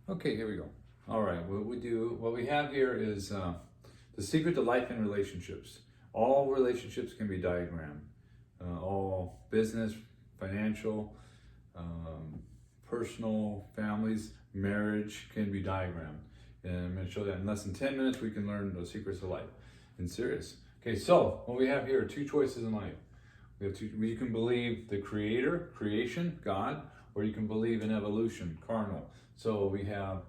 Okay, here we go. All right, what we have here is the secret to life and relationships. All relationships can be diagrammed. All business, financial, um, personal, families, marriage can be diagrammed. And I'm going to show that in less than 10 minutes. We can learn the secrets of life. In serious. Okay, so what we have here are two choices in life. We have two. You can believe the Creator, creation, God, or you can believe in evolution, carnal. So we have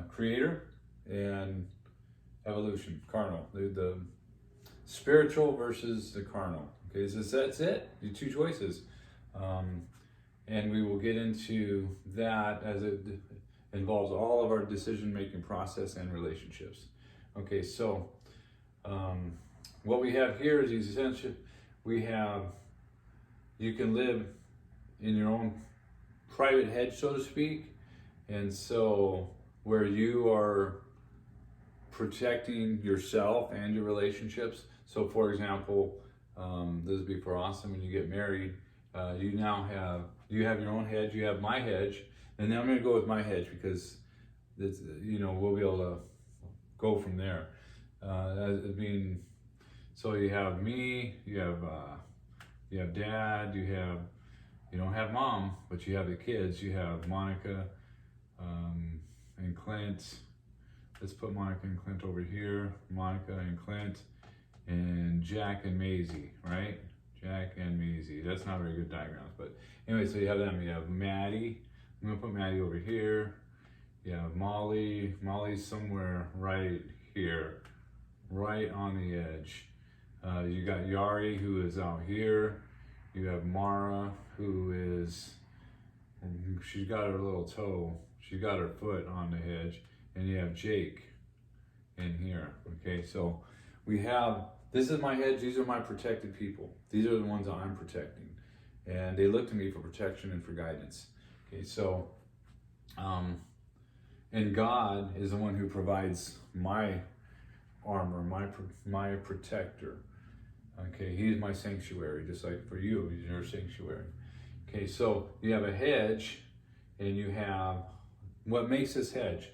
Creator and evolution, carnal. The spiritual versus the carnal. Okay, so that's it. The two choices, and we will get into that as it involves all of our decision-making process and relationships. Okay, so what we have here is essentially you can live in your own private hedge, so to speak, and so where you are protecting yourself and your relationships. So, for example, this would be for awesome when you get married. You have your own hedge. You have my hedge, and then I'm going to go with my hedge because this, we'll be able to go from there. So you have me, you have dad, you don't have mom, but you have the kids. You have Monica and Clint. Let's put Monica and Clint over here. Monica and Clint and Jack and Maisie, right? Jack and Maisie. That's not very good diagrams, but anyway, so you have them. You have Maddie. I'm gonna put Maddie over here. You have Molly. Molly's somewhere right here, right on the edge. You got Yari, who is out here. You have Mara, she's got her little toe. She's got her foot on the hedge. And you have Jake in here. Okay, so this is my hedge. These are my protected people. These are the ones that I'm protecting. And they look to me for protection and for guidance. Okay, so, and God is the one who provides my armor, my protector. Okay, He's my sanctuary, just like for you, He's your sanctuary. Okay, so you have a hedge, and you have what makes this hedge.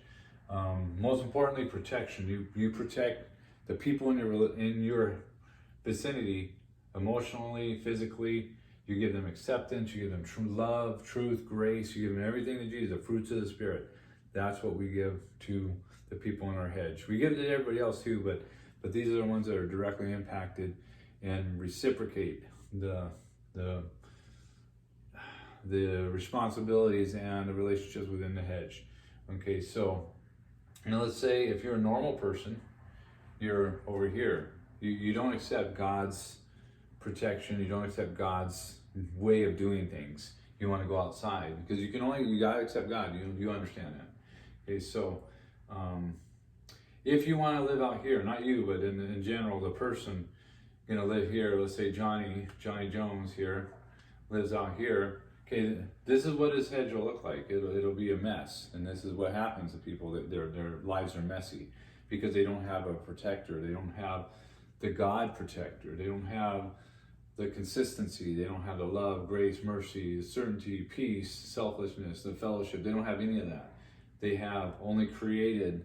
Most importantly, protection. You protect the people in your vicinity, emotionally, physically. You give them acceptance. You give them true love, truth, grace. You give them everything to Jesus, the fruits of the Spirit. That's what we give to the people in our hedge. We give it to everybody else too, but these are the ones that are directly impacted and reciprocate the responsibilities and the relationships within the hedge. Okay, so now let's say if you're a normal person, you're over here. You don't accept God's protection. You don't accept God's way of doing things. You want to go outside because you gotta accept God. You understand that. Okay, so if you want to live out here, not you, but in general, the person gonna live here. Let's say Johnny Jones here lives out here. Okay, this is what his hedge will look like. It'll be a mess, and this is what happens to people that their lives are messy because they don't have a protector. They don't have the God protector. They don't have the consistency. They don't have the love, grace, mercy, certainty, peace, selflessness, the fellowship. They don't have any of that. They have only created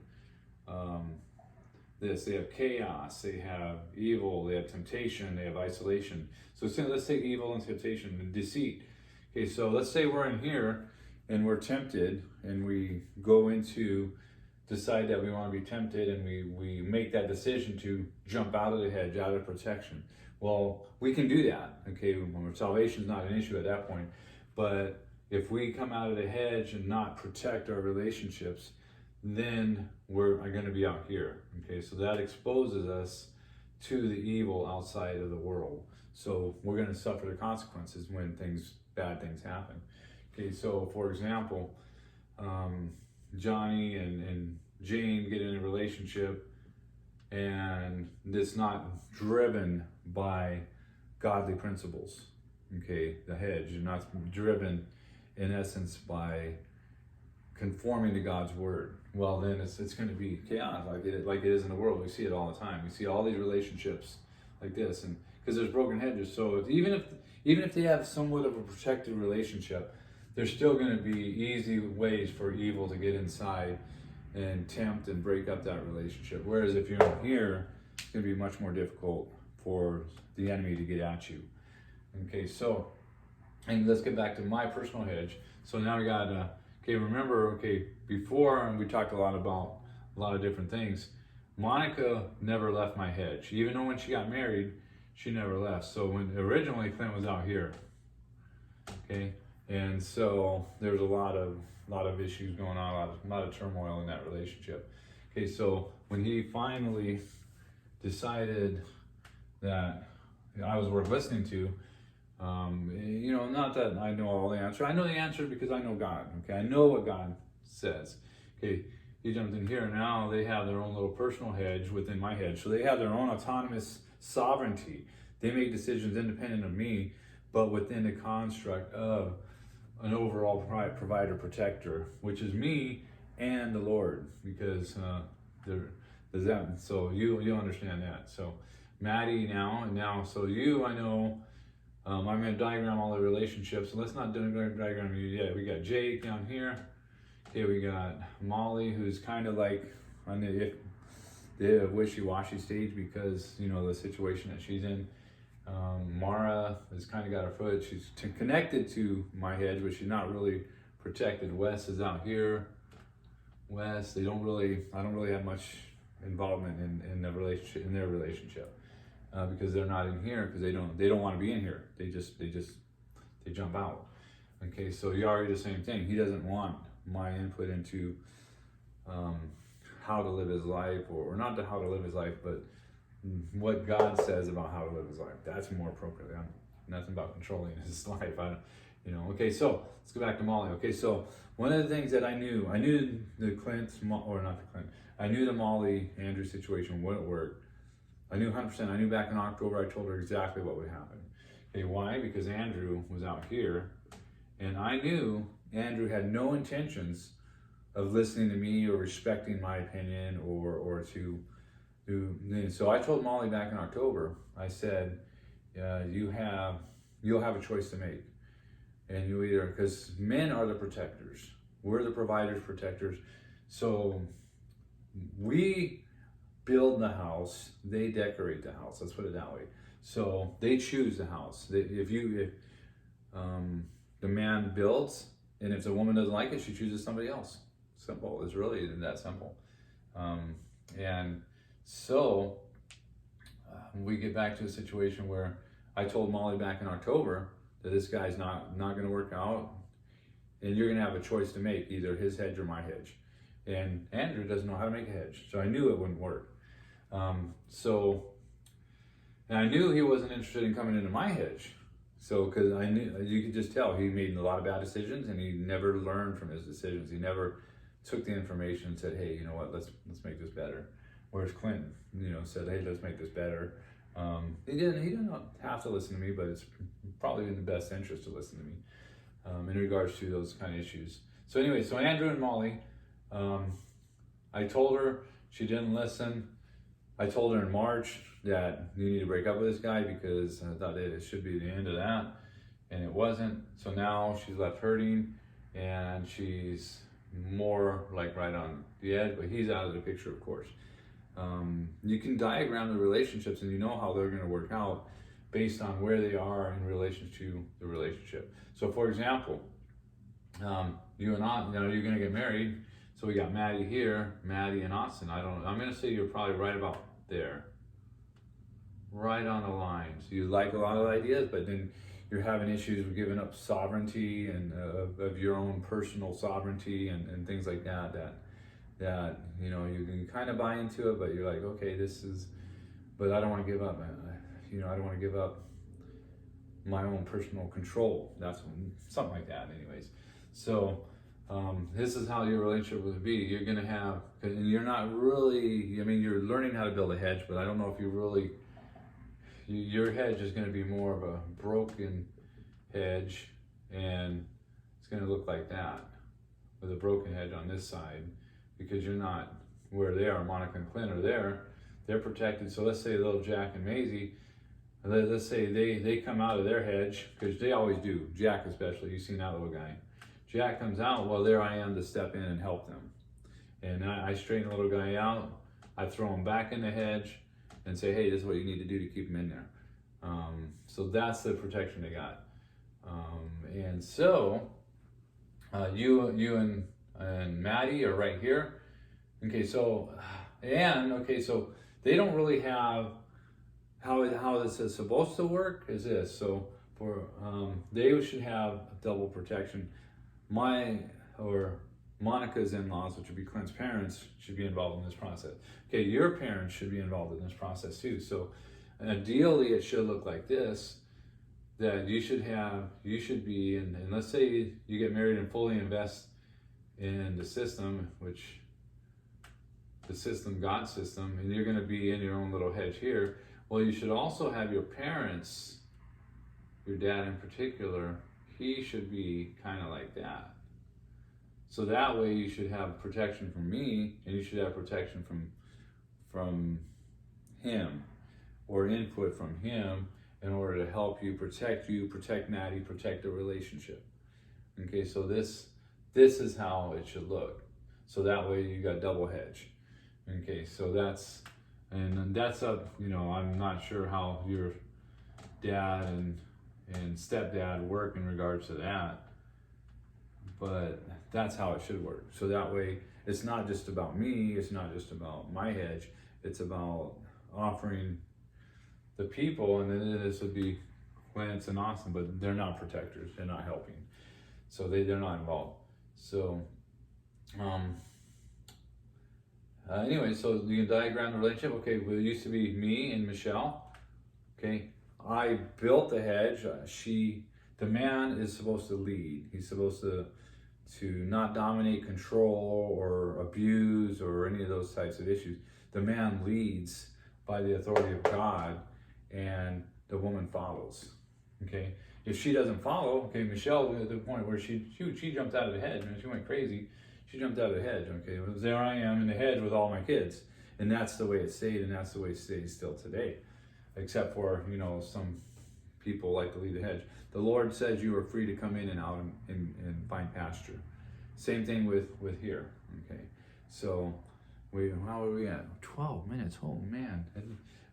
this. They have chaos. They have evil. They have temptation. They have isolation. So let's take evil and temptation and deceit. Okay, so let's say we're in here and we're tempted and we go into decide that we want to be tempted and we make that decision to jump out of the hedge, out of protection. Well, we can do that, okay, when salvation is not an issue at that point. But if we come out of the hedge and not protect our relationships, then we're going to be out here, okay? So that exposes us to the evil outside of the world. So we're going to suffer the consequences when bad things happen. Okay, so for example, Johnny and Jane get in a relationship and it's not driven by godly principles. Okay, the hedge is not driven in essence by conforming to God's word. Well, then it's going to be chaos like it is in the world. We see it all the time. We see all these relationships like this, and because there's broken hedges. So even if they have somewhat of a protected relationship, there's still going to be easy ways for evil to get inside and tempt and break up that relationship. Whereas if you're in here, it's going to be much more difficult for the enemy to get at you. Okay, so, and let's get back to my personal hedge. So now we got, okay, remember, okay, before we talked a lot about a lot of different things. Monica never left my hedge. Even though when she got married, she never left. So when originally Clint was out here, okay, and so there was a lot of issues going on, a lot of turmoil in that relationship. Okay, so when he finally decided that I was worth listening to, not that I know all the answer. I know the answer because I know God. Okay, I know what God says. Okay, he jumped in here. Now they have their own little personal hedge within my hedge, so they have their own autonomous sovereignty. They make decisions independent of me, but within the construct of an overall provider protector, which is me and the Lord, because there's that. So you understand that. So Maddie now, so I know. I'm going to diagram all the relationships. So let's not diagram you yet. We got Jake down here. Okay, we got Molly, who's kind of like on the wishy-washy stage because the situation that she's in. Mara has kind of got her foot. She's connected to my hedge, but she's not really protected. Wes is out here. Wes, I don't really have much involvement in their relationship. Because they're not in here because they don't want to be in here. They jump out. Okay, so Yari, the same thing. He doesn't want my input into how to live his life, or not how to live his life, but what God says about how to live his life. That's more appropriate. Nothing about controlling his life. Okay, so let's go back to Molly. Okay, so one of the things that I knew I knew the Molly Andrew situation wouldn't work. I knew 100%. I knew back in October, I told her exactly what would happen. Okay, why? Because Andrew was out here, and I knew Andrew had no intentions of listening to me or respecting my opinion or to do. So I told Molly back in October, I said, you'll have a choice to make. And you either, because men are the protectors. We're the providers, protectors. So we build the house, they decorate the house. Let's put it that way. So they choose the house. If the man builds, and if the woman doesn't like it, she chooses somebody else. Simple. It's really that simple. And so we get back to a situation where I told Molly back in October that this guy's not going to work out, and you're going to have a choice to make, either his hedge or my hedge. And Andrew doesn't know how to make a hedge, so I knew it wouldn't work. And I knew he wasn't interested in coming into my hedge. So, because I knew, you could just tell he made a lot of bad decisions, and he never learned from his decisions. He never took the information and said, hey, you know what, let's make this better. Whereas Clinton, said, hey, let's make this better. He didn't have to listen to me, but it's probably in the best interest to listen to me in regards to those kind of issues. So anyway, so Andrew and Molly, I told her, she didn't listen. I told her in March that you need to break up with this guy because I thought that it should be the end of that, and it wasn't. So now she's left hurting, and she's more like right on the edge, but he's out of the picture, of course. You can diagram the relationships, and you know how they're going to work out based on where they are in relation to the relationship. So, for example, you and I, you're going to get married. So we got Maddie here, Maddie and Austin. I'm going to say you're probably right about there. Right on the line. So you like a lot of ideas, but then you're having issues with giving up sovereignty and of your own personal sovereignty and things like that you can kind of buy into it, but you're like, okay, but I don't want to give up, I don't want to give up my own personal control. That's something like that anyways. So this is how your relationship would be. You're going to have, and you're not really, you're learning how to build a hedge, but I don't know if you really, your hedge is going to be more of a broken hedge, and it's going to look like that with a broken hedge on this side, because you're not where they are. Monica and Clint are there. They're protected. So let's say little Jack and Maisie, let's say they come out of their hedge, because they always do, Jack especially. You've seen that little guy. Jack comes out, well, there I am to step in and help them. And I straighten the little guy out. I throw him back in the hedge and say, hey, this is what you need to do to keep him in there. So that's the protection they got. And so you and Maddie are right here. Okay, so they don't really have how this is supposed to work is this. So for they should have double protection. Monica's in-laws, which would be Clint's parents, should be involved in this process. Okay, your parents should be involved in this process too. So ideally it should look like this, that you should be, and let's say you get married and fully invest in the system, which the system, God's system, and you're going to be in your own little hedge here. Well, you should also have your parents, your dad in particular, he should be kind of like that. So that way you should have protection from me, and you should have protection from him, or input from him, in order to help you, protect Maddie, protect the relationship. Okay, so this is how it should look. So that way you got double hedge. Okay, so that's up, I'm not sure how your dad and stepdad work in regards to that, but that's how it should work. So that way it's not just about me, it's not just about my hedge, it's about offering the people, and then this would be Lance and Austin, but they're not protectors, they're not helping. So they're not involved. So anyway, so you can diagram the relationship. Okay, well, it used to be me and Michelle. Okay, I built the hedge. The man is supposed to lead. He's supposed to not dominate, control, or abuse, or any of those types of issues. The man leads by the authority of God, and the woman follows. Okay, if she doesn't follow, okay, Michelle, at the point where she jumped out of the hedge, she went crazy. She jumped out of the hedge. Okay, well, there I am in the hedge with all my kids, and that's the way it stayed, and that's the way it stays still today, except for some people like to lead the hedge. The Lord says you are free to come in and out and find pasture. Same thing with here. Okay, so how are we at? 12 minutes. Oh man,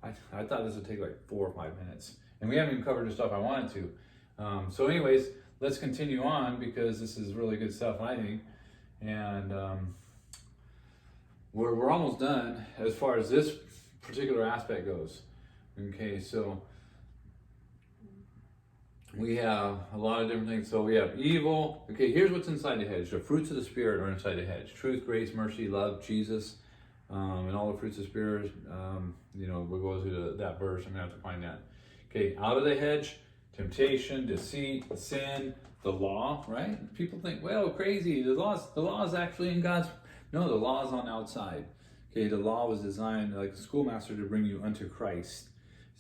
I thought this would take like 4 or 5 minutes, and we haven't even covered the stuff I wanted to. So anyways, let's continue on, because this is really good stuff, I think. And we're almost done as far as this particular aspect goes. Okay, so we have a lot of different things. So we have evil. Okay, here's what's inside the hedge. The fruits of the Spirit are inside the hedge. Truth, grace, mercy, love, Jesus, and all the fruits of the Spirit. We'll go through that verse. I'm going to have to find that. Okay, out of the hedge, temptation, deceit, sin, the law, right? People think, well, crazy. The law is actually in God's. No, the law is on the outside. Okay, the law was designed like a schoolmaster to bring you unto Christ.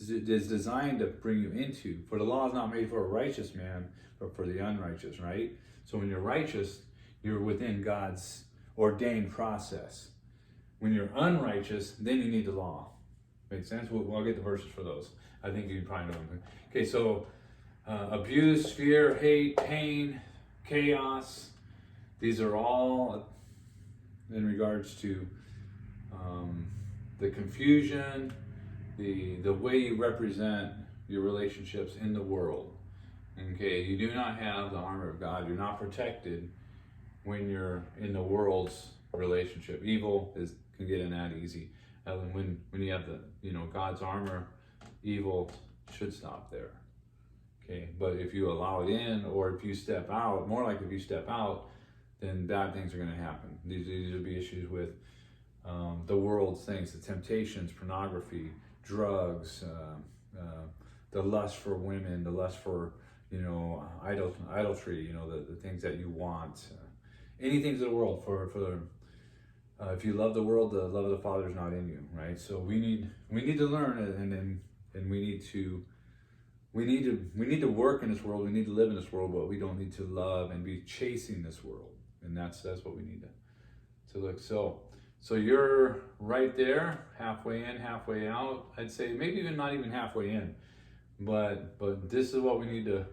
It is designed to bring you into. For the law is not made for a righteous man, but for the unrighteous, right? So when you're righteous, you're within God's ordained process. When you're unrighteous, then you need the law. Make sense? I'll get the verses for those. I think you probably know them. Okay, so abuse, fear, hate, pain, chaos. These are all in regards to the confusion, the way you represent your relationships in the world. Okay, you do not have the armor of God. You're not protected when you're in the world's relationship. Evil can get in that easy. And when you have the God's armor, evil should stop there. Okay, but if you allow it in, or if you step out, more like if you step out, then bad things are going to happen. These would be issues with the world's things, the temptations, pornography, drugs, the lust for women, the lust for idolatry, the things that you want, anything of the world. If you love the world, the love of the Father is not in you, right? So we need to learn, and we need to work in this world. We need to live in this world, but we don't need to love and be chasing this world, and that's what we need to look. So you're right there, halfway in, halfway out. I'd say maybe not even halfway in, but this is what we need to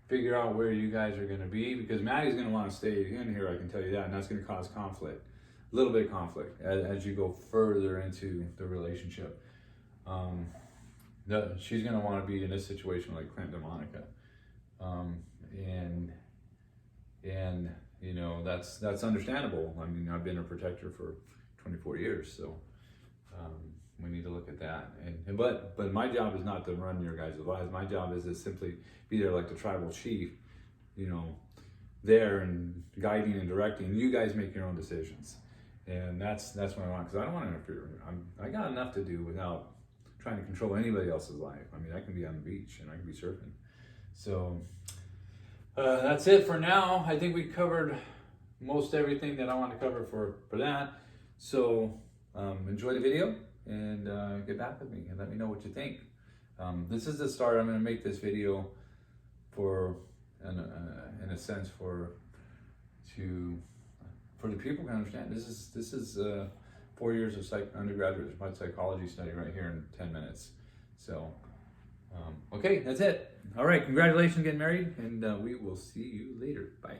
figure out where you guys are going to be, because Maddie's going to want to stay in here, I can tell you that, and that's going to cause conflict, a little bit of conflict as you go further into the relationship. She's going to want to be in this situation like Clint and Monica, and you know, that's understandable. I mean, I've been a protector for 24 years, so we need to look at that. But my job is not to run your guys' lives. My job is to simply be there like the tribal chief, you know, there and guiding and directing. You guys make your own decisions, and that's what I want, because I don't want to interfere. I got enough to do without trying to control anybody else's life. I mean, I can be on the beach and I can be surfing. So that's it for now. I think we covered most everything that I want to cover for that. So enjoy the video and get back with me and let me know what you think. This is the start. I'm going to make this video for, in a sense, for the people can understand. This is 4 years of undergraduate psychology study right here in 10 minutes. So, okay, that's it. All right, congratulations getting married, and we will see you later. Bye.